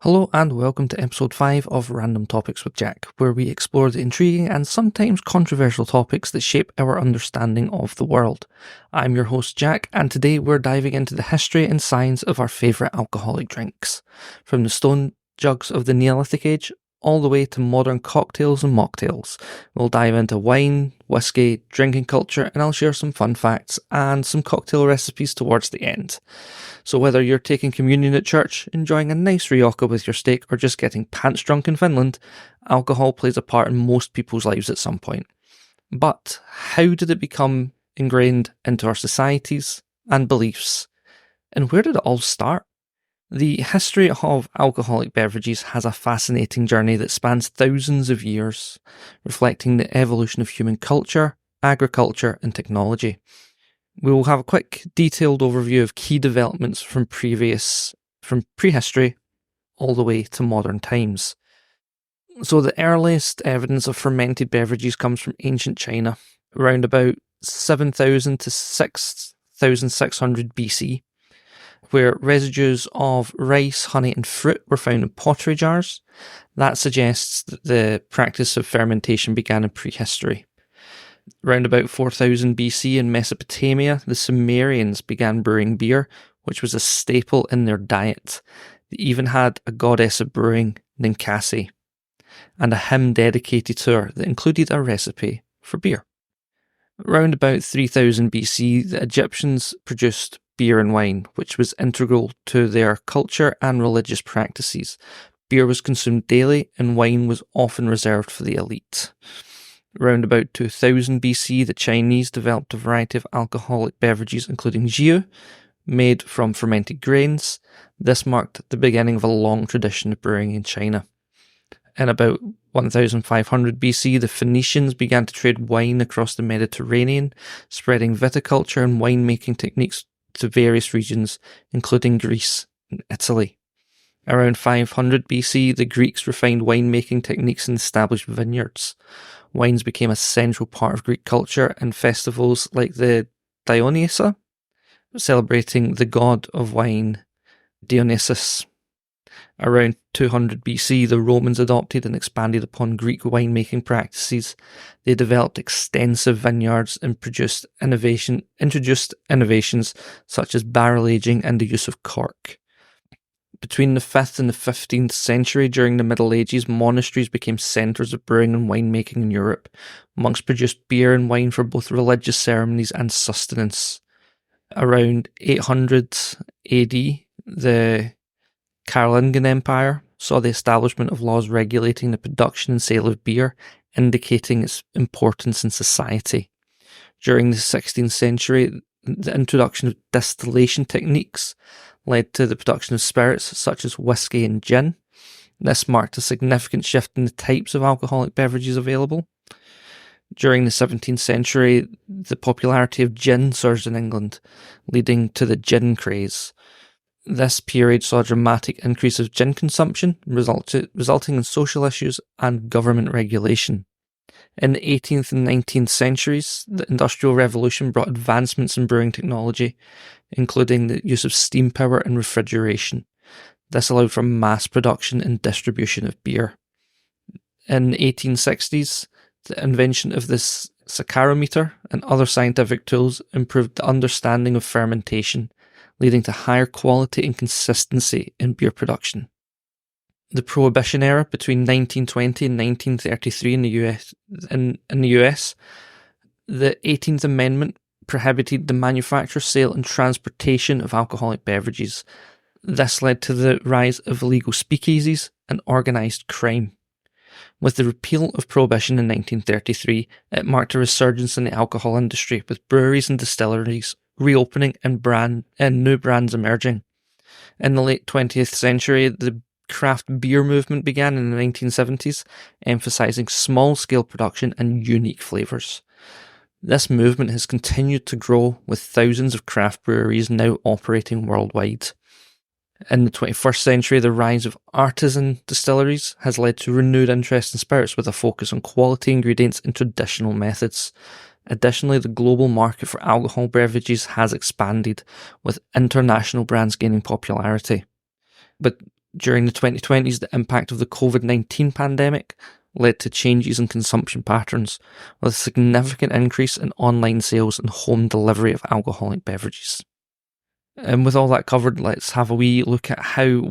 Hello and welcome to episode 5 of Random Topics with Jack, where we explore the intriguing and sometimes controversial topics that shape our understanding of the world. I'm your host Jack, and today we're diving into the history and science of our favourite alcoholic drinks. From the stone jugs of the Neolithic Age, all the way to modern cocktails and mocktails. We'll dive into wine, whisky, drinking culture, and I'll share some fun facts and some cocktail recipes towards the end. So whether you're taking communion at church, enjoying a nice rioja with your steak, or just getting pants drunk in Finland, alcohol plays a part in most people's lives at some point. But how did it become ingrained into our societies and beliefs? And where did it all start? The history of alcoholic beverages has a fascinating journey that spans thousands of years, reflecting the evolution of human culture, agriculture, and technology. We will have a quick, detailed overview of key developments from prehistory all the way to modern times. So the earliest evidence of fermented beverages comes from ancient China, around about 7,000 to 6,600 BC, where residues of rice, honey, and fruit were found in pottery jars. That suggests that the practice of fermentation began in prehistory. Around about 4000 BC in Mesopotamia, the Sumerians began brewing beer, which was a staple in their diet. They even had a goddess of brewing, Ninkasi, and a hymn dedicated to her that included a recipe for beer. Around about 3000 BC, the Egyptians produced beer and wine, which was integral to their culture and religious practices. Beer was consumed daily, and wine was often reserved for the elite. Around about 2000 BC, the Chinese developed a variety of alcoholic beverages, including jiu, made from fermented grains. This marked the beginning of a long tradition of brewing in China. In about 1500 BC, the Phoenicians began to trade wine across the Mediterranean, spreading viticulture and winemaking techniques to various regions, including Greece and Italy. Around 500 BC, the Greeks refined winemaking techniques and established vineyards. Wines became a central part of Greek culture, and festivals like the Dionysia, celebrating the god of wine, Dionysus. Around 200 BC, the Romans adopted and expanded upon Greek winemaking practices. They developed extensive vineyards and introduced innovations such as barrel aging and the use of cork. Between the 5th and the 15th century, during the Middle Ages, monasteries became centres of brewing and winemaking in Europe. Monks produced beer and wine for both religious ceremonies and sustenance. Around 800 AD, the Carolingian Empire saw the establishment of laws regulating the production and sale of beer, indicating its importance in society. During the 16th century, the introduction of distillation techniques led to the production of spirits such as whisky and gin. This marked a significant shift in the types of alcoholic beverages available. During the 17th century, the popularity of gin surged in England, leading to the gin craze. This period saw a dramatic increase of gin consumption, resulting in social issues and government regulation. In the 18th and 19th centuries, the Industrial Revolution brought advancements in brewing technology, including the use of steam power and refrigeration. This allowed for mass production and distribution of beer. In the 1860s, the invention of the saccharometer and other scientific tools improved the understanding of fermentation, leading to higher quality and consistency in beer production. The Prohibition era between 1920 and 1933 in the US, the 18th Amendment prohibited the manufacture, sale and transportation of alcoholic beverages. This led to the rise of illegal speakeasies and organised crime. With the repeal of Prohibition in 1933, it marked a resurgence in the alcohol industry, with breweries and distilleries reopening and new brands emerging. In the late 20th century, the craft beer movement began in the 1970s, emphasising small-scale production and unique flavours. This movement has continued to grow, with thousands of craft breweries now operating worldwide. In the 21st century, the rise of artisan distilleries has led to renewed interest in spirits, with a focus on quality ingredients and traditional methods. Additionally, the global market for alcohol beverages has expanded, with international brands gaining popularity. But During the 2020s, the impact of the COVID-19 pandemic led to changes in consumption patterns, with a significant increase in online sales and home delivery of alcoholic beverages. And with all that covered, let's have a wee look at how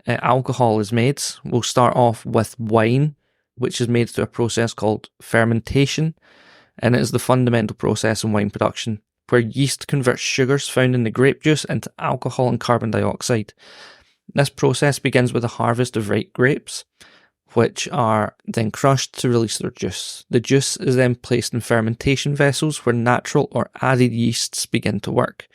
alcohol is made. We'll start off with wine, which is made through a process called fermentation, and it is the fundamental process in wine production, where yeast converts sugars found in the grape juice into alcohol and carbon dioxide. This process begins with the harvest of ripe grapes, which are then crushed to release their juice. The juice is then placed in fermentation vessels where natural or added yeasts begin to work.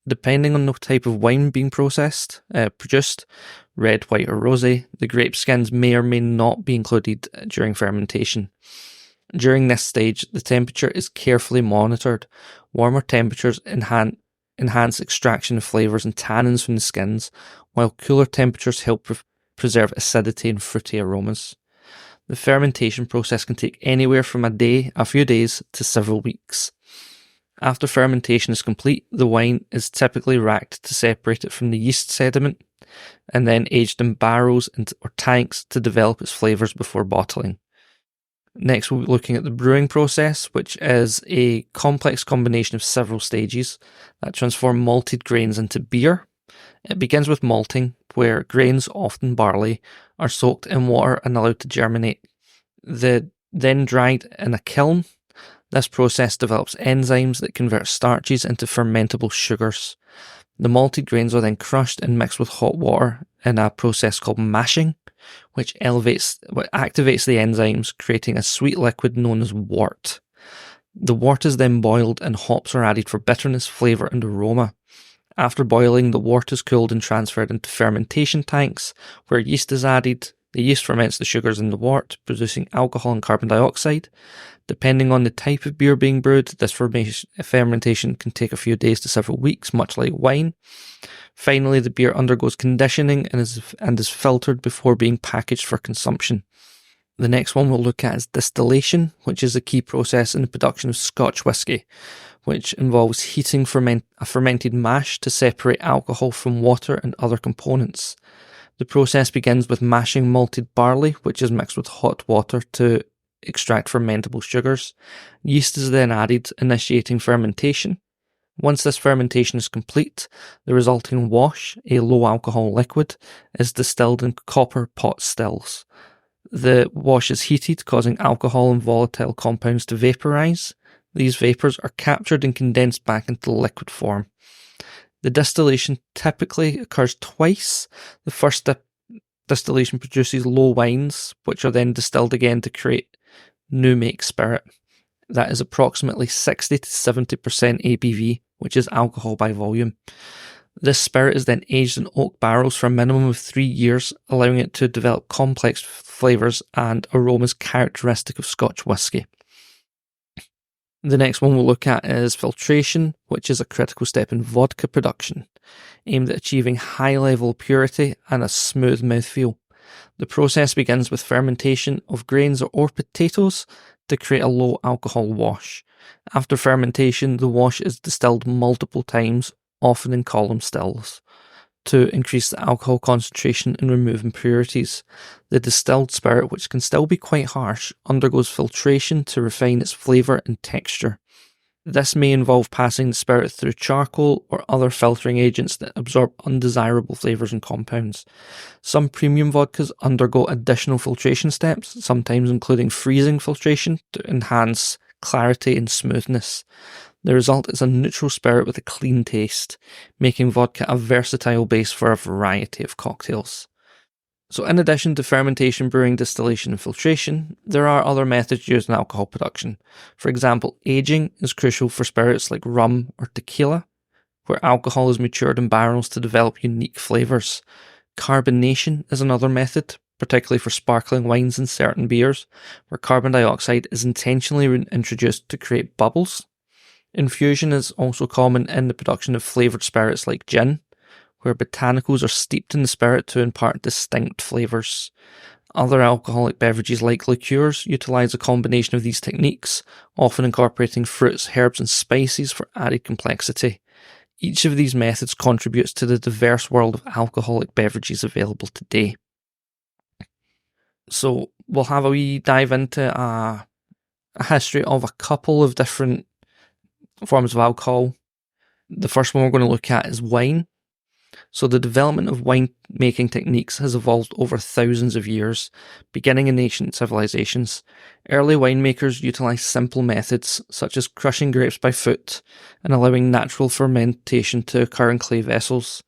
Depending on the type of wine being produced, red, white or rosé, the grape skins may or may not be included during fermentation. During this stage, the temperature is carefully monitored. Warmer temperatures enhance extraction of flavours and tannins from the skins, while cooler temperatures help preserve acidity and fruity aromas. The fermentation process can take anywhere from a few days to several weeks. After fermentation is complete, the wine is typically racked to separate it from the yeast sediment, and then aged in barrels or tanks to develop its flavours before bottling. Next, we'll be looking at the brewing process, which is a complex combination of several stages that transform malted grains into beer. It begins with malting, where grains, often barley, are soaked in water and allowed to germinate. Then dried in a kiln. This process develops enzymes that convert starches into fermentable sugars. The malted grains are then crushed and mixed with hot water in a process called mashing, which activates the enzymes, creating a sweet liquid known as wort. The wort is then boiled and hops are added for bitterness, flavour and aroma. After boiling, the wort is cooled and transferred into fermentation tanks, where yeast is added. The yeast ferments the sugars in the wort, producing alcohol and carbon dioxide. Depending on the type of beer being brewed, this fermentation can take a few days to several weeks, much like wine. Finally, the beer undergoes conditioning and is filtered before being packaged for consumption. The next one we'll look at is distillation, which is a key process in the production of Scotch whisky, which involves heating a fermented mash to separate alcohol from water and other components. The process begins with mashing malted barley, which is mixed with hot water to extract fermentable sugars. Yeast is then added, initiating fermentation. Once this fermentation is complete, the resulting wash, a low-alcohol liquid, is distilled in copper pot stills. The wash is heated, causing alcohol and volatile compounds to vaporise. These vapours are captured and condensed back into liquid form. The distillation typically occurs twice. The first distillation produces low wines, which are then distilled again to create new make spirit. That is approximately 60 to 70% ABV, which is alcohol by volume. This spirit is then aged in oak barrels for a minimum of 3 years, allowing it to develop complex flavours and aromas characteristic of Scotch whisky. The next one we'll look at is filtration, which is a critical step in vodka production, aimed at achieving high level of purity and a smooth mouthfeel. The process begins with fermentation of grains or potatoes to create a low alcohol wash. After fermentation, the wash is distilled multiple times, often in column stills, to increase the alcohol concentration and remove impurities. The distilled spirit, which can still be quite harsh, undergoes filtration to refine its flavour and texture. This may involve passing the spirit through charcoal or other filtering agents that absorb undesirable flavours and compounds. Some premium vodkas undergo additional filtration steps, sometimes including freezing filtration to enhance clarity and smoothness. The result is a neutral spirit with a clean taste, making vodka a versatile base for a variety of cocktails. So in addition to fermentation, brewing, distillation and filtration, there are other methods used in alcohol production. For example, aging is crucial for spirits like rum or tequila, where alcohol is matured in barrels to develop unique flavours. Carbonation is another method, particularly for sparkling wines and certain beers, where carbon dioxide is intentionally introduced to create bubbles. Infusion is also common in the production of flavoured spirits like gin, where botanicals are steeped in the spirit to impart distinct flavours. Other alcoholic beverages like liqueurs utilise a combination of these techniques, often incorporating fruits, herbs and spices for added complexity. Each of these methods contributes to the diverse world of alcoholic beverages available today. So we'll have a wee dive into a history of a couple of different forms of alcohol. The first one we're going to look at is wine. So the development of wine-making techniques has evolved over thousands of years, beginning in ancient civilizations. Early winemakers utilised simple methods, such as crushing grapes by foot and allowing natural fermentation to occur in clay vessels.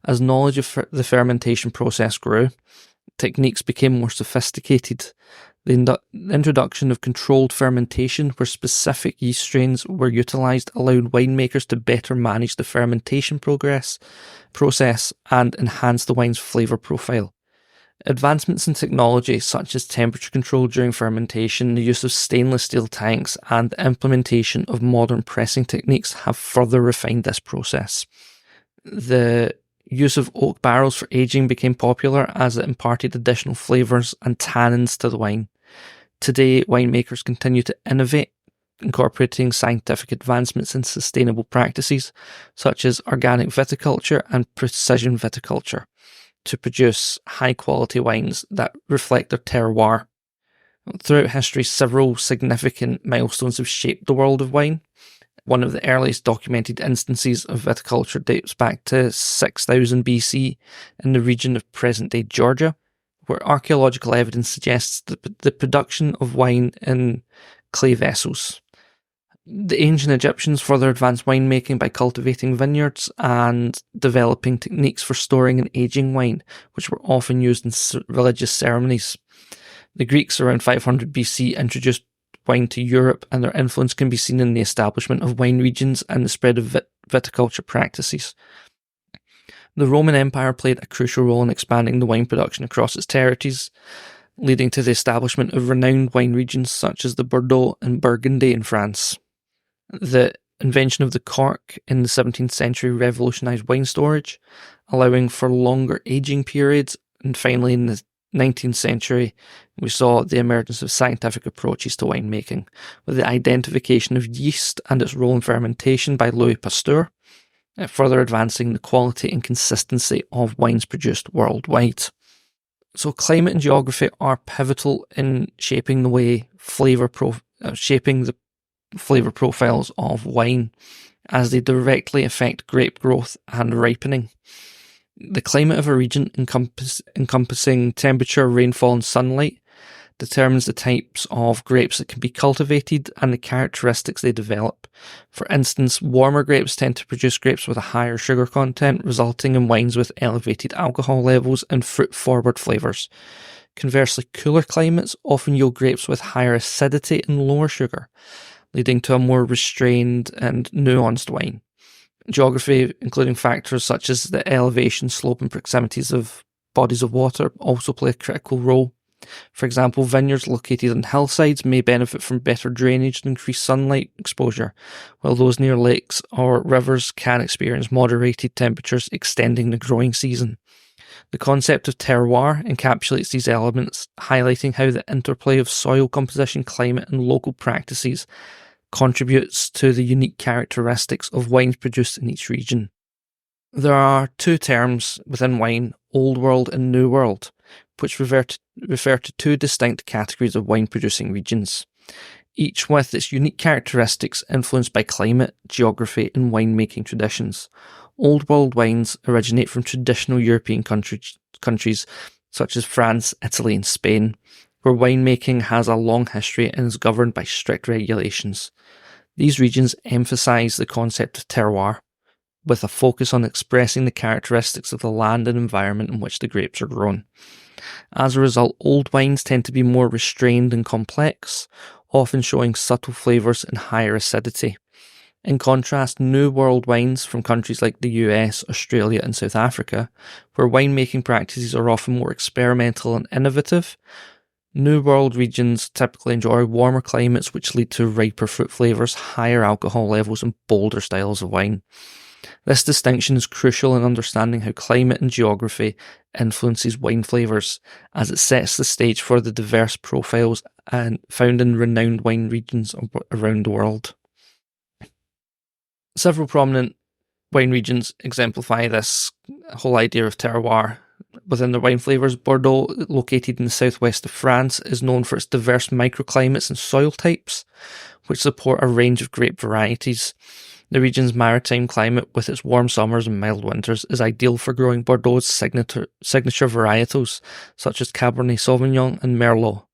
As knowledge of the fermentation process grew, techniques became more sophisticated. The introduction of controlled fermentation, where specific yeast strains were utilised, allowed winemakers to better manage the fermentation process and enhance the wine's flavour profile. Advancements in technology, such as temperature control during fermentation, the use of stainless steel tanks, and the implementation of modern pressing techniques have further refined this process. The use of oak barrels for aging became popular as it imparted additional flavours and tannins to the wine. Today, winemakers continue to innovate, incorporating scientific advancements in sustainable practices, such as organic viticulture and precision viticulture, to produce high-quality wines that reflect their terroir. Throughout history, several significant milestones have shaped the world of wine. One of the earliest documented instances of viticulture dates back to 6000 BC in the region of present-day Georgia, where archaeological evidence suggests the production of wine in clay vessels. The ancient Egyptians further advanced winemaking by cultivating vineyards and developing techniques for storing and aging wine, which were often used in religious ceremonies. The Greeks around 500 BC introduced wine to Europe, and their influence can be seen in the establishment of wine regions and the spread of viticulture practices. The Roman Empire played a crucial role in expanding the wine production across its territories, leading to the establishment of renowned wine regions such as the Bordeaux and Burgundy in France. The invention of the cork in the 17th century revolutionised wine storage, allowing for longer aging periods, and finally in the 19th century, we saw the emergence of scientific approaches to winemaking, with the identification of yeast and its role in fermentation by Louis Pasteur, further advancing the quality and consistency of wines produced worldwide. So climate and geography are pivotal in shaping the flavour profiles of wine, as they directly affect grape growth and ripening. The climate of a region encompassing temperature, rainfall and sunlight determines the types of grapes that can be cultivated and the characteristics they develop. For instance, warmer grapes tend to produce grapes with a higher sugar content, resulting in wines with elevated alcohol levels and fruit-forward flavours. Conversely, cooler climates often yield grapes with higher acidity and lower sugar, leading to a more restrained and nuanced wine. Geography, including factors such as the elevation, slope and proximities of bodies of water, also play a critical role. For example, vineyards located on hillsides may benefit from better drainage and increased sunlight exposure, while those near lakes or rivers can experience moderated temperatures extending the growing season. The concept of terroir encapsulates these elements, highlighting how the interplay of soil composition, climate and local practices contributes to the unique characteristics of wines produced in each region. There are two terms within wine, Old World and New World, which refer to two distinct categories of wine-producing regions, each with its unique characteristics influenced by climate, geography and winemaking traditions. Old World wines originate from traditional European countries such as France, Italy and Spain, where winemaking has a long history and is governed by strict regulations. These regions emphasise the concept of terroir, with a focus on expressing the characteristics of the land and environment in which the grapes are grown. As a result, old wines tend to be more restrained and complex, often showing subtle flavours and higher acidity. In contrast, New World wines from countries like the US, Australia and South Africa, where winemaking practices are often more experimental and innovative, New World regions typically enjoy warmer climates which lead to riper fruit flavours, higher alcohol levels and bolder styles of wine. This distinction is crucial in understanding how climate and geography influences wine flavours, as it sets the stage for the diverse profiles found in renowned wine regions around the world. Several prominent wine regions exemplify this whole idea of terroir within their wine flavours. Bordeaux, located in the southwest of France, is known for its diverse microclimates and soil types, which support a range of grape varieties. The region's maritime climate, with its warm summers and mild winters, is ideal for growing Bordeaux's signature varietals, such as Cabernet Sauvignon and Merlot.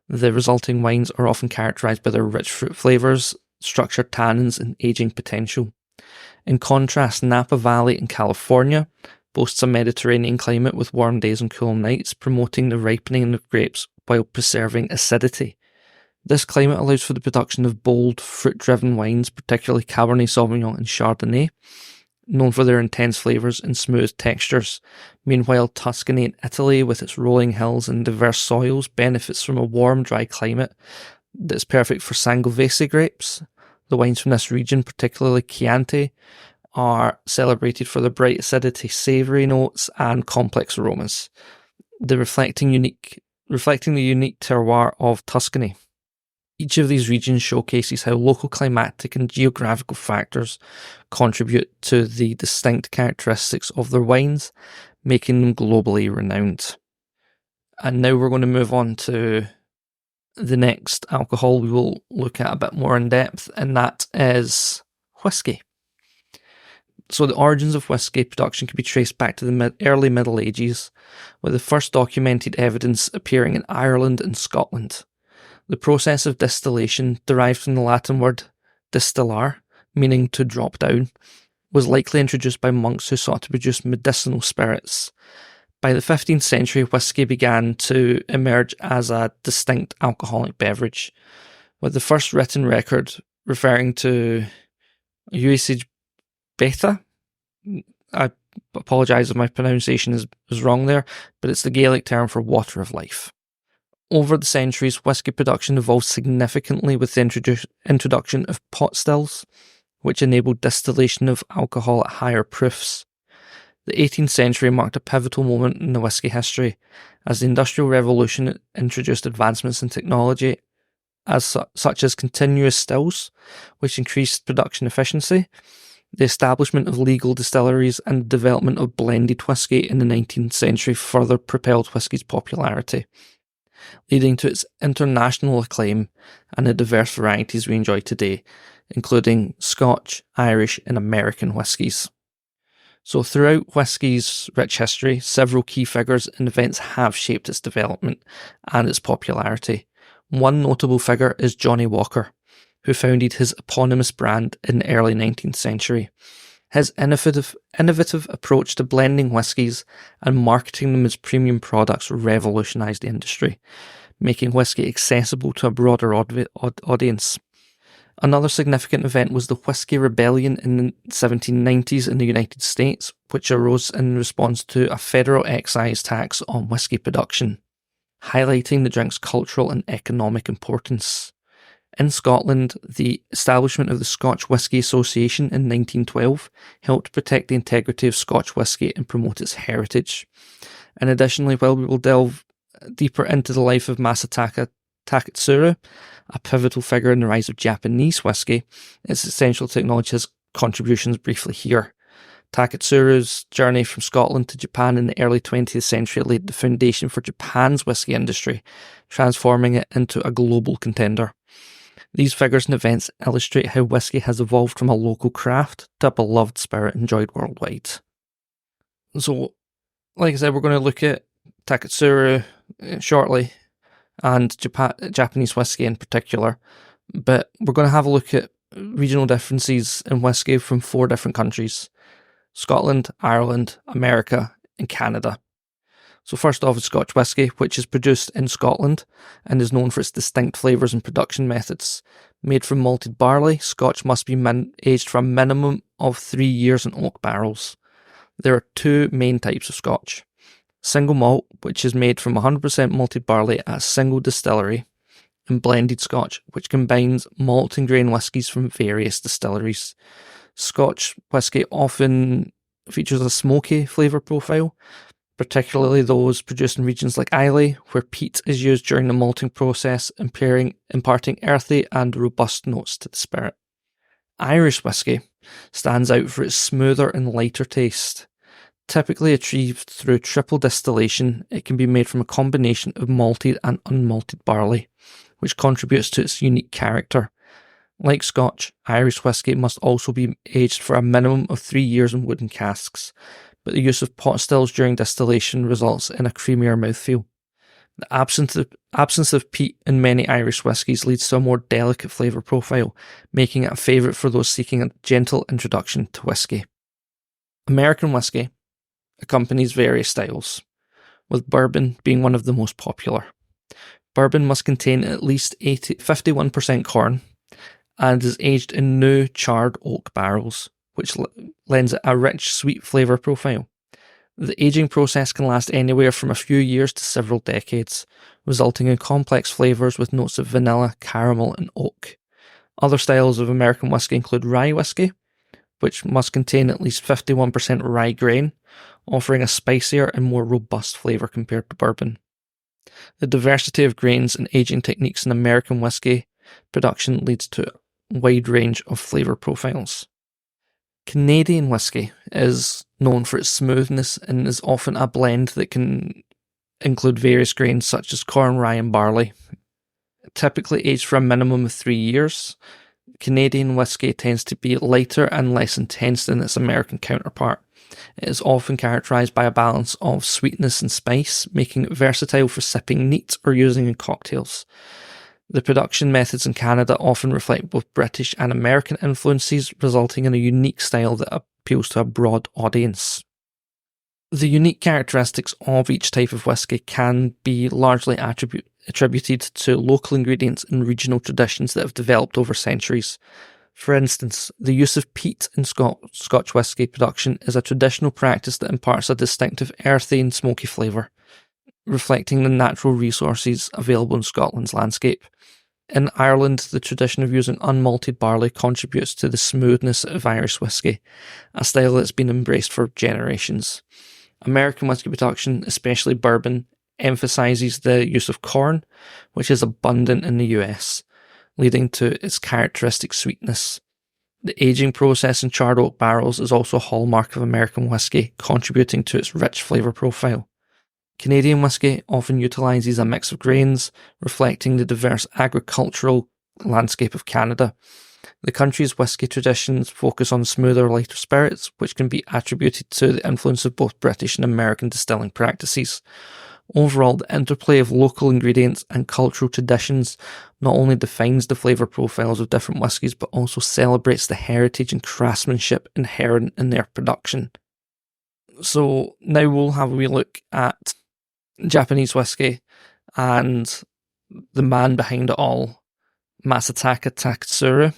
The resulting wines are often characterised by their rich fruit flavours, structured tannins, and aging potential. In contrast, Napa Valley in California boasts a Mediterranean climate with warm days and cool nights, promoting the ripening of grapes while preserving acidity. This climate allows for the production of bold, fruit-driven wines, particularly Cabernet Sauvignon and Chardonnay, known for their intense flavours and smooth textures. Meanwhile, Tuscany in Italy, with its rolling hills and diverse soils, benefits from a warm, dry climate that's perfect for Sangiovese grapes. The wines from this region, particularly Chianti, are celebrated for their bright acidity, savoury notes, and complex aromas, reflecting the unique terroir of Tuscany. Each of these regions showcases how local climatic and geographical factors contribute to the distinct characteristics of their wines, making them globally renowned. And now we're going to move on to the next alcohol we will look at a bit more in depth, and that is whisky. So the origins of whisky production can be traced back to the early Middle Ages, with the first documented evidence appearing in Ireland and Scotland. The process of distillation, derived from the Latin word distillare, meaning to drop down, was likely introduced by monks who sought to produce medicinal spirits. By the 15th century, whisky began to emerge as a distinct alcoholic beverage, with the first written record referring to usage beta. I apologise if my pronunciation is wrong there, but it's the Gaelic term for water of life. Over the centuries, whisky production evolved significantly with the introduction of pot stills, which enabled distillation of alcohol at higher proofs. The 18th century marked a pivotal moment in the whisky history, as the Industrial Revolution introduced advancements in technology such as continuous stills, which increased production efficiency, the establishment of legal distilleries, and the development of blended whisky in the 19th century further propelled whisky's popularity, leading to its international acclaim and the diverse varieties we enjoy today, including Scotch, Irish, and American whiskies. So throughout whisky's rich history, several key figures and events have shaped its development and its popularity. One notable figure is Johnnie Walker, who founded his eponymous brand in the early 19th century. His innovative approach to blending whiskies and marketing them as premium products revolutionised the industry, making whisky accessible to a broader audience. Another significant event was the Whiskey Rebellion in the 1790s in the United States, which arose in response to a federal excise tax on whisky production, highlighting the drink's cultural and economic importance. In Scotland, the establishment of the Scotch Whisky Association in 1912 helped protect the integrity of Scotch whisky and promote its heritage. And additionally, while we will delve deeper into the life of Masataka Taketsuru, a pivotal figure in the rise of Japanese whisky, its essential technology has contributions briefly here. Taketsuru's journey from Scotland to Japan in the early 20th century laid the foundation for Japan's whisky industry, transforming it into a global contender. These figures and events illustrate how whisky has evolved from a local craft to a beloved spirit enjoyed worldwide. So, like I said, we're going to look at Taketsuru shortly, and Japanese whisky in particular, but we're going to have a look at regional differences in whisky from 4 different countries: Scotland, Ireland, America, and Canada. So first off is Scotch whisky, which is produced in Scotland and is known for its distinct flavours and production methods. Made from malted barley, Scotch must be aged for a minimum of 3 years in oak barrels. There are 2 main types of Scotch: single malt, which is made from 100% malted barley at a single distillery, and blended Scotch, which combines malt and grain whiskies from various distilleries. Scotch whisky often features a smoky flavour profile, particularly those produced in regions like Islay, where peat is used during the malting process, imparting earthy and robust notes to the spirit. Irish whisky stands out for its smoother and lighter taste. Typically achieved through triple distillation, it can be made from a combination of malted and unmalted barley, which contributes to its unique character. Like Scotch, Irish whisky must also be aged for a minimum of 3 years in wooden casks, but the use of pot stills during distillation results in a creamier mouthfeel. The absence of peat in many Irish whiskies leads to a more delicate flavour profile, making it a favourite for those seeking a gentle introduction to whisky. American whisky accompanies various styles, with bourbon being one of the most popular. Bourbon must contain at least 51% corn and is aged in new charred oak barrels, which lends it a rich, sweet flavour profile. The aging process can last anywhere from a few years to several decades, resulting in complex flavours with notes of vanilla, caramel, and oak. Other styles of American whisky include rye whisky, which must contain at least 51% rye grain, offering a spicier and more robust flavour compared to bourbon. The diversity of grains and aging techniques in American whisky production leads to a wide range of flavour profiles. Canadian whisky is known for its smoothness and is often a blend that can include various grains such as corn, rye, and barley. Typically aged for a minimum of 3 years, Canadian whisky tends to be lighter and less intense than its American counterpart. It is often characterised by a balance of sweetness and spice, making it versatile for sipping neat or using in cocktails. The production methods in Canada often reflect both British and American influences, resulting in a unique style that appeals to a broad audience. The unique characteristics of each type of whisky can be largely attributed to local ingredients and regional traditions that have developed over centuries. For instance, the use of peat in Scotch whisky production is a traditional practice that imparts a distinctive earthy and smoky flavour, reflecting the natural resources available in Scotland's landscape. In Ireland, the tradition of using unmalted barley contributes to the smoothness of Irish whisky, a style that's been embraced for generations. American whisky production, especially bourbon, emphasises the use of corn, which is abundant in the US, leading to its characteristic sweetness. The aging process in charred oak barrels is also a hallmark of American whisky, contributing to its rich flavour profile. Canadian whisky often utilises a mix of grains, reflecting the diverse agricultural landscape of Canada. The country's whisky traditions focus on smoother, lighter spirits, which can be attributed to the influence of both British and American distilling practices. Overall, the interplay of local ingredients and cultural traditions not only defines the flavour profiles of different whiskies, but also celebrates the heritage and craftsmanship inherent in their production. So now we'll have a wee look at Japanese whisky and the man behind it all, Masataka Taketsuru,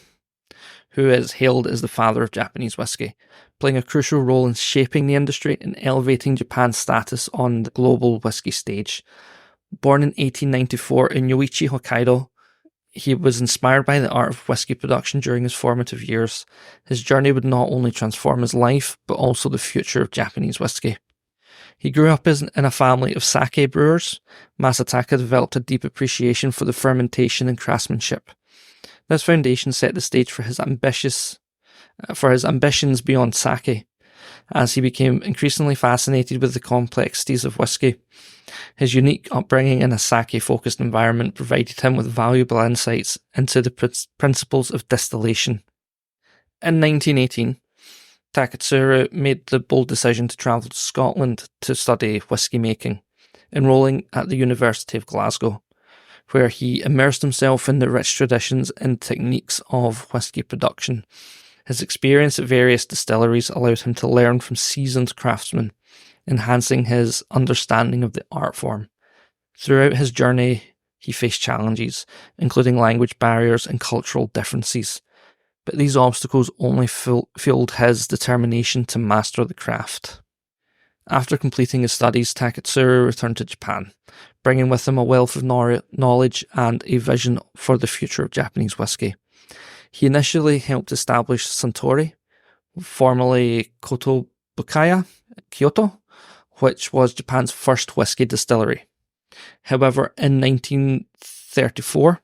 who is hailed as the father of Japanese whisky, playing a crucial role in shaping the industry and elevating Japan's status on the global whisky stage. Born in 1894 in Yoichi, Hokkaido, he was inspired by the art of whisky production during his formative years. His journey would not only transform his life, but also the future of Japanese whisky. He grew up in a family of sake brewers. Masataka developed a deep appreciation for the fermentation and craftsmanship. This foundation set the stage for his ambitions beyond sake, as he became increasingly fascinated with the complexities of whisky. His unique upbringing in a sake-focused environment provided him with valuable insights into the principles of distillation. In 1918, Taketsuru made the bold decision to travel to Scotland to study whisky making, enrolling at the University of Glasgow, where he immersed himself in the rich traditions and techniques of whisky production. His experience at various distilleries allowed him to learn from seasoned craftsmen, enhancing his understanding of the art form. Throughout his journey, he faced challenges, including language barriers and cultural differences, but these obstacles only fueled his determination to master the craft. After completing his studies, Taketsuru returned to Japan, bringing with him a wealth of knowledge and a vision for the future of Japanese whisky. He initially helped establish Suntory, formerly Kotobukaya, Kyoto, which was Japan's first whisky distillery. However, in 1934,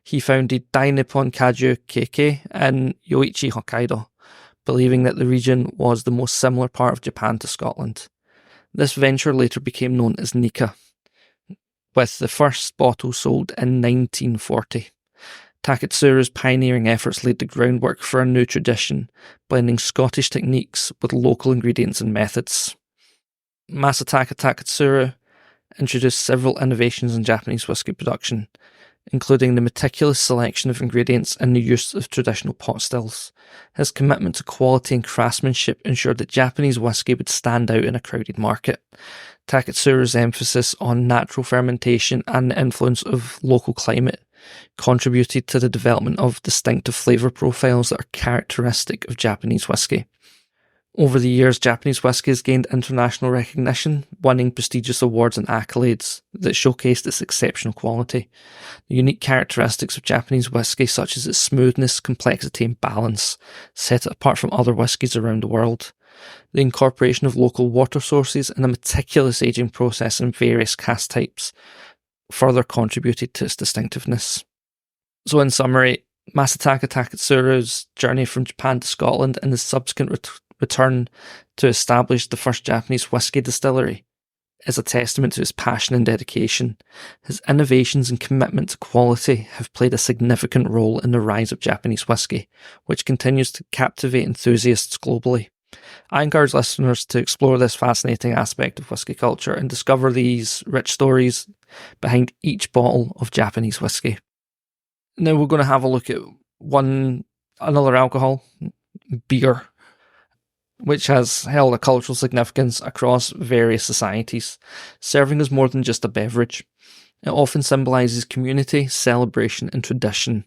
He founded Dai Nippon Kaju Keikei in Yoichi, Hokkaido, believing that the region was the most similar part of Japan to Scotland. This venture later became known as Nikka, with the first bottle sold in 1940. Taketsuru's pioneering efforts laid the groundwork for a new tradition, blending Scottish techniques with local ingredients and methods. Masataka Taketsuru introduced several innovations in Japanese whisky production, including the meticulous selection of ingredients and the use of traditional pot stills. His commitment to quality and craftsmanship ensured that Japanese whisky would stand out in a crowded market. Taketsuru's emphasis on natural fermentation and the influence of local climate contributed to the development of distinctive flavour profiles that are characteristic of Japanese whisky. Over the years, Japanese whisky has gained international recognition, winning prestigious awards and accolades that showcased its exceptional quality. The unique characteristics of Japanese whisky, such as its smoothness, complexity and balance, set it apart from other whiskies around the world. The incorporation of local water sources and a meticulous aging process in various cask types further contributed to its distinctiveness. So in summary, Masataka Taketsuru's journey from Japan to Scotland and the subsequent return to establish the first Japanese whisky distillery is a testament to his passion and dedication. His innovations and commitment to quality have played a significant role in the rise of Japanese whisky, which continues to captivate enthusiasts globally. I encourage listeners to explore this fascinating aspect of whisky culture and discover these rich stories behind each bottle of Japanese whisky. Now we're going to have a look at another alcohol, beer, which has held a cultural significance across various societies, serving as more than just a beverage. It often symbolises community, celebration and tradition.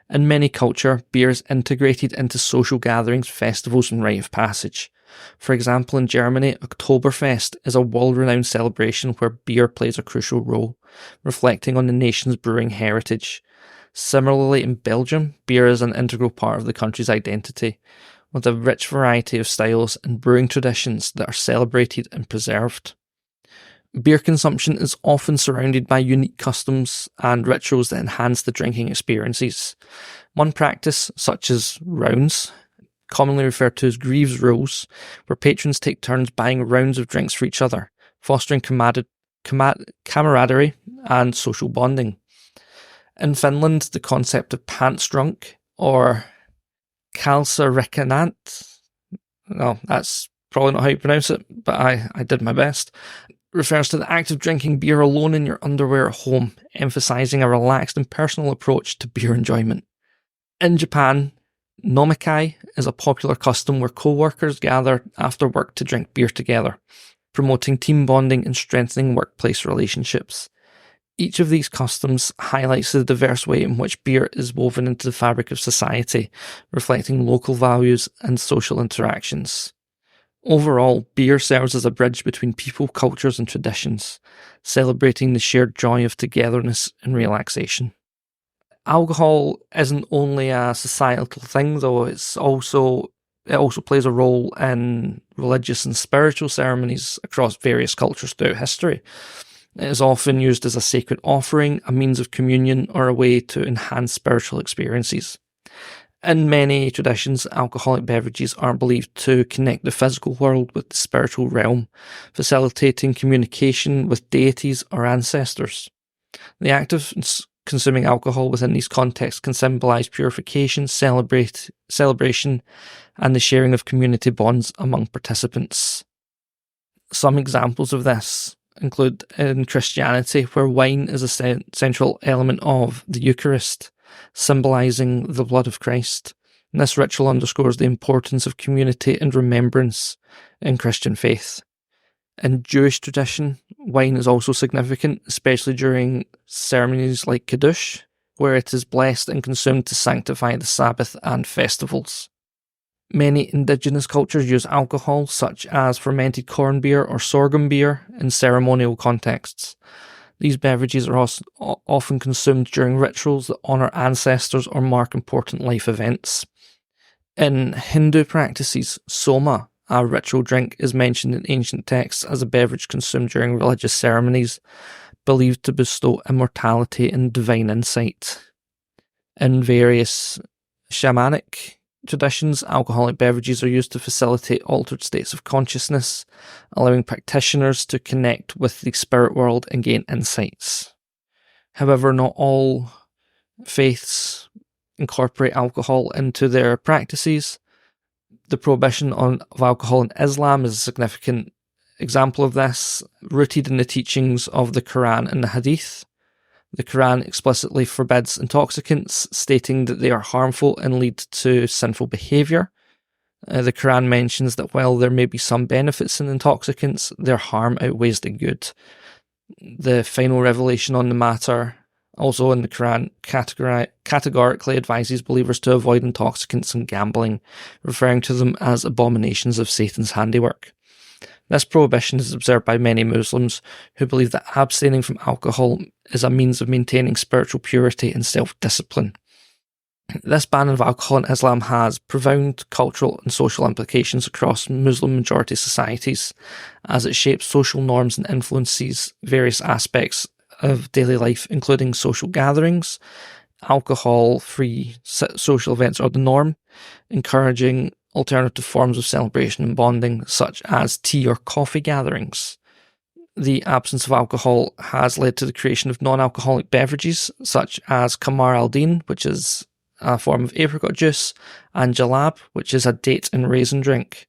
In many cultures, beer is integrated into social gatherings, festivals and rite of passage. For example, in Germany, Oktoberfest is a world-renowned celebration where beer plays a crucial role, reflecting on the nation's brewing heritage. Similarly, in Belgium, beer is an integral part of the country's identity, with a rich variety of styles and brewing traditions that are celebrated and preserved. Beer consumption is often surrounded by unique customs and rituals that enhance the drinking experiences. One practice, such as rounds, commonly referred to as Greaves Rules, where patrons take turns buying rounds of drinks for each other, fostering camaraderie and social bonding. In Finland, the concept of pantstrunk, or kalsarikanat, no, that's probably not how you pronounce it, but I did my best, refers to the act of drinking beer alone in your underwear at home, emphasising a relaxed and personal approach to beer enjoyment. In Japan, nomikai is a popular custom where co-workers gather after work to drink beer together, promoting team bonding and strengthening workplace relationships. Each of these customs highlights the diverse way in which beer is woven into the fabric of society, reflecting local values and social interactions. Overall, beer serves as a bridge between people, cultures and traditions, celebrating the shared joy of togetherness and relaxation. Alcohol isn't only a societal thing, though. It also plays a role in religious and spiritual ceremonies across various cultures throughout history. It is often used as a sacred offering, a means of communion, or a way to enhance spiritual experiences. In many traditions, alcoholic beverages are believed to connect the physical world with the spiritual realm, facilitating communication with deities or ancestors. The act of consuming alcohol within these contexts can symbolise purification, celebration, and the sharing of community bonds among participants. Some examples of this include in Christianity, where wine is a central element of the Eucharist, symbolising the blood of Christ. And this ritual underscores the importance of community and remembrance in Christian faith. In Jewish tradition, wine is also significant, especially during ceremonies like Kiddush, where it is blessed and consumed to sanctify the Sabbath and festivals. Many indigenous cultures use alcohol, such as fermented corn beer or sorghum beer, in ceremonial contexts. These beverages are often consumed during rituals that honour ancestors or mark important life events. In Hindu practices, soma, a ritual drink, is mentioned in ancient texts as a beverage consumed during religious ceremonies, believed to bestow immortality and divine insight. In various shamanic traditions, alcoholic beverages are used to facilitate altered states of consciousness, allowing practitioners to connect with the spirit world and gain insights. However, not all faiths incorporate alcohol into their practices. The prohibition of alcohol in Islam is a significant example of this, rooted in the teachings of the Quran and the Hadith. The Quran explicitly forbids intoxicants, stating that they are harmful and lead to sinful behaviour. The Quran mentions that while there may be some benefits in intoxicants, their harm outweighs the good. The final revelation on the matter, also in the Quran, categorically advises believers to avoid intoxicants and gambling, referring to them as abominations of Satan's handiwork. This prohibition is observed by many Muslims who believe that abstaining from alcohol is a means of maintaining spiritual purity and self-discipline. This ban of alcohol in Islam has profound cultural and social implications across Muslim-majority societies, as it shapes social norms and influences various aspects of daily life, including social gatherings. Alcohol-free social events are the norm, encouraging alternative forms of celebration and bonding, such as tea or coffee gatherings. The absence of alcohol has led to the creation of non-alcoholic beverages, such as Kamar al-Din, which is a form of apricot juice, and Jalab, which is a date and raisin drink,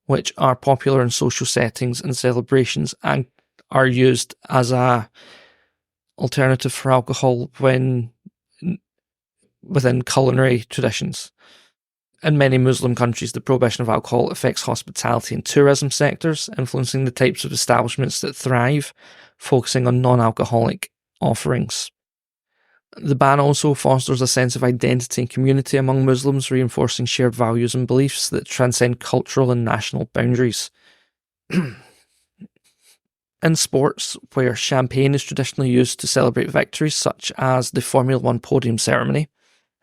which are popular in social settings and celebrations and are used as a alternative for alcohol within culinary traditions. In many Muslim countries, the prohibition of alcohol affects hospitality and tourism sectors, influencing the types of establishments that thrive, focusing on non-alcoholic offerings. The ban also fosters a sense of identity and community among Muslims, reinforcing shared values and beliefs that transcend cultural and national boundaries. In sports, where champagne is traditionally used to celebrate victories, such as the Formula One podium ceremony,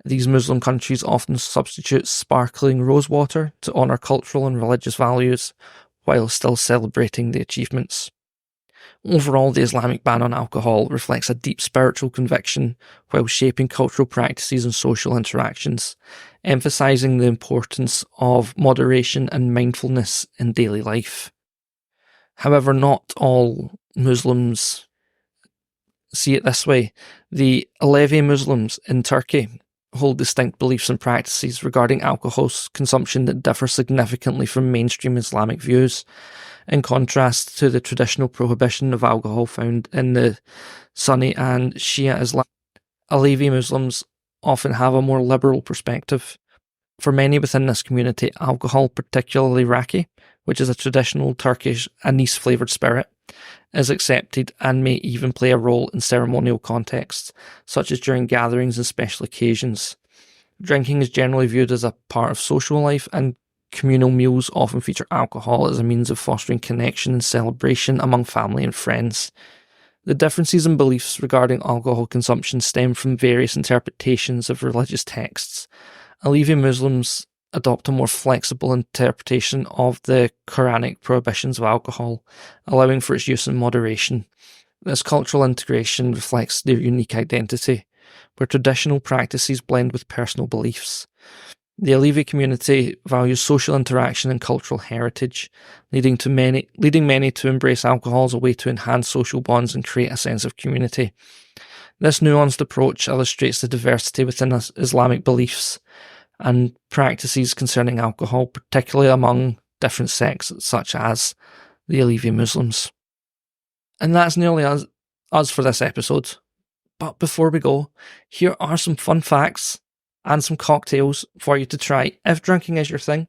these Muslim countries often substitute sparkling rosewater to honour cultural and religious values, while still celebrating the achievements. Overall, the Islamic ban on alcohol reflects a deep spiritual conviction while shaping cultural practices and social interactions, emphasising the importance of moderation and mindfulness in daily life. However, not all Muslims see it this way. The Alevi Muslims in Turkey hold distinct beliefs and practices regarding alcohol consumption that differ significantly from mainstream Islamic views, in contrast to the traditional prohibition of alcohol found in the Sunni and Shia Islam. Alevi Muslims often have a more liberal perspective. For many within this community, alcohol, particularly raki, which is a traditional Turkish anise-flavoured spirit, is accepted and may even play a role in ceremonial contexts, such as during gatherings and special occasions. Drinking is generally viewed as a part of social life, and communal meals often feature alcohol as a means of fostering connection and celebration among family and friends. The differences in beliefs regarding alcohol consumption stem from various interpretations of religious texts. Alevi Muslims adopt a more flexible interpretation of the Quranic prohibitions of alcohol, allowing for its use in moderation. This cultural integration reflects their unique identity, where traditional practices blend with personal beliefs. The Alevi community values social interaction and cultural heritage, leading many to embrace alcohol as a way to enhance social bonds and create a sense of community. This nuanced approach illustrates the diversity within Islamic beliefs and practices concerning alcohol, particularly among different sects such as the Alevi Muslims. And that's nearly us for this episode. But before we go, here are some fun facts and some cocktails for you to try if drinking is your thing.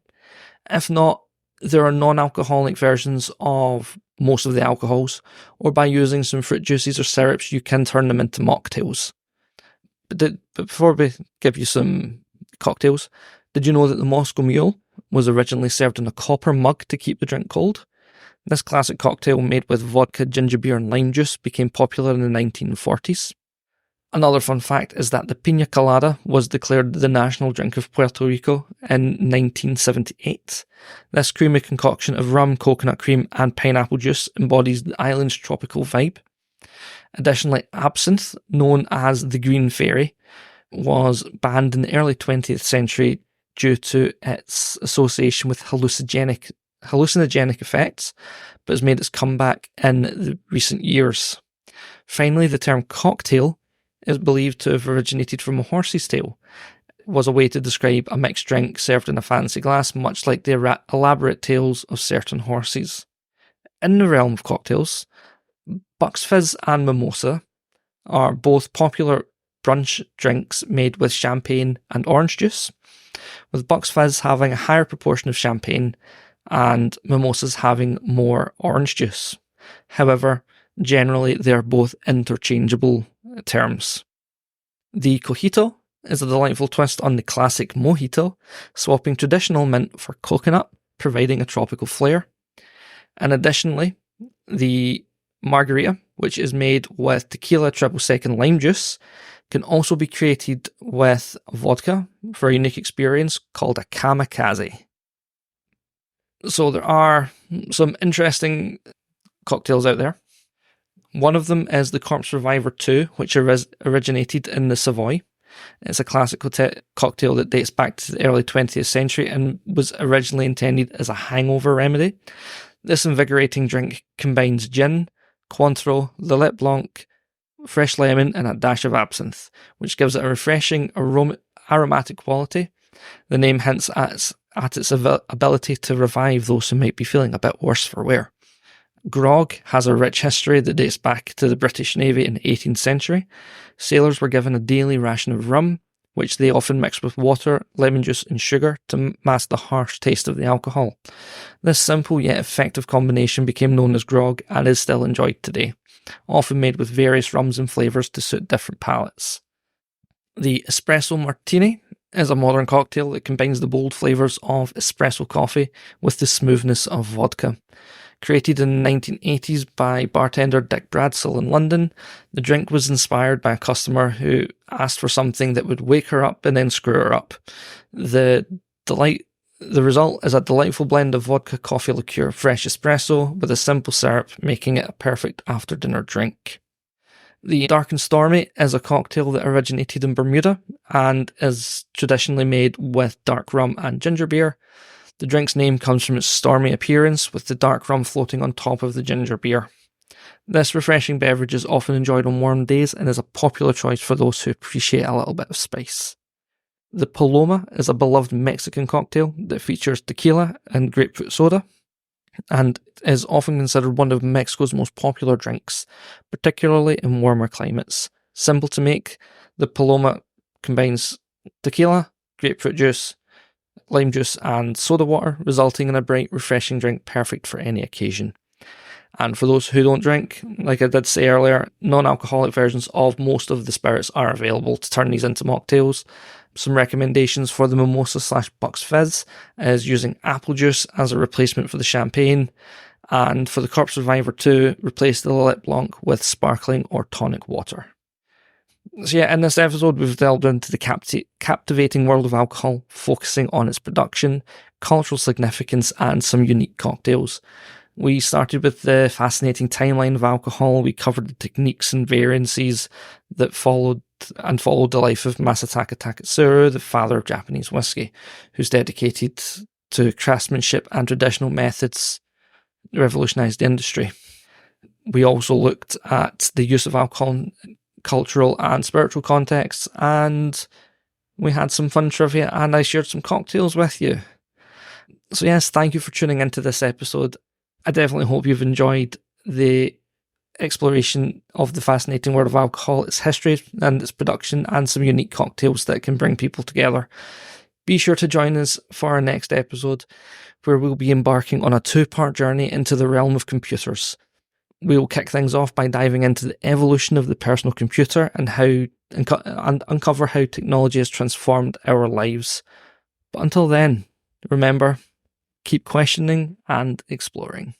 If not, there are non-alcoholic versions of most of the alcohols, or by using some fruit juices or syrups, you can turn them into mocktails. But before we give you some cocktails, did you know that the Moscow Mule was originally served in a copper mug to keep the drink cold? This classic cocktail made with vodka, ginger beer and lime juice became popular in the 1940s. Another fun fact is that the piña colada was declared the national drink of Puerto Rico in 1978. This creamy concoction of rum, coconut cream and pineapple juice embodies the island's tropical vibe. Additionally, absinthe, known as the Green Fairy, was banned in the early 20th century due to its association with hallucinogenic effects, but has made its comeback in the recent years. Finally, the term cocktail is believed to have originated from a horse's tail. It was a way to describe a mixed drink served in a fancy glass, much like the elaborate tails of certain horses. In the realm of cocktails, Bucks Fizz and Mimosa are both popular brunch drinks made with champagne and orange juice, with Bucks Fizz having a higher proportion of champagne and mimosas having more orange juice. However, generally they're both interchangeable terms. The Cojito is a delightful twist on the classic mojito, swapping traditional mint for coconut, providing a tropical flair. And additionally, the Margarita, which is made with tequila, triple sec, and lime juice, can also be created with vodka for a unique experience called a kamikaze. So there are some interesting cocktails out there. One of them is the Corpse Reviver 2, which originated in the Savoy. It's a classic cocktail that dates back to the early 20th century and was originally intended as a hangover remedy. This invigorating drink combines gin, Cointreau, Lillet Blanc, fresh lemon, and a dash of absinthe, which gives it a refreshing aromatic quality. The name hints at its ability to revive those who might be feeling a bit worse for wear. Grog has a rich history that dates back to the British Navy in the 18th century. Sailors were given a daily ration of rum, which they often mixed with water, lemon juice, and sugar to mask the harsh taste of the alcohol. This simple yet effective combination became known as grog and is still enjoyed today, often made with various rums and flavours to suit different palates. The Espresso Martini is a modern cocktail that combines the bold flavours of espresso coffee with the smoothness of vodka. Created in the 1980s by bartender Dick Bradsell in London, the drink was inspired by a customer who asked for something that would wake her up and then screw her up. The result is a delightful blend of vodka, coffee liqueur, fresh espresso with a simple syrup, making it a perfect after-dinner drink. The Dark and Stormy is a cocktail that originated in Bermuda and is traditionally made with dark rum and ginger beer. The drink's name comes from its stormy appearance, with the dark rum floating on top of the ginger beer. This refreshing beverage is often enjoyed on warm days and is a popular choice for those who appreciate a little bit of spice. The Paloma is a beloved Mexican cocktail that features tequila and grapefruit soda, and is often considered one of Mexico's most popular drinks, particularly in warmer climates. Simple to make, the Paloma combines tequila, grapefruit juice, lime juice and soda water, resulting in a bright, refreshing drink perfect for any occasion. And for those who don't drink, like I did say earlier, non-alcoholic versions of most of the spirits are available to turn these into mocktails. Some recommendations for the Mimosa / Bucks Fizz is using apple juice as a replacement for the champagne, and for the Corpse Reviver 2, replace the Lillet Blanc with sparkling or tonic water. So yeah, in this episode we've delved into the captivating world of alcohol, focusing on its production, cultural significance and some unique cocktails. We started with the fascinating timeline of alcohol. We covered the techniques and variances that followed the life of Masataka Taketsuru, the father of Japanese whiskey, who's dedicated to craftsmanship and traditional methods revolutionised the industry. We also looked at the use of alcohol in cultural and spiritual contexts, and we had some fun trivia, and I shared some cocktails with you. So yes, thank you for tuning into this episode. I definitely hope you've enjoyed the exploration of the fascinating world of alcohol, its history and its production, and some unique cocktails that can bring people together. Be sure to join us for our next episode, where we'll be embarking on a 2-part journey into the realm of computers. We will kick things off by diving into the evolution of the personal computer and uncover how technology has transformed our lives. But until then, remember, keep questioning and exploring.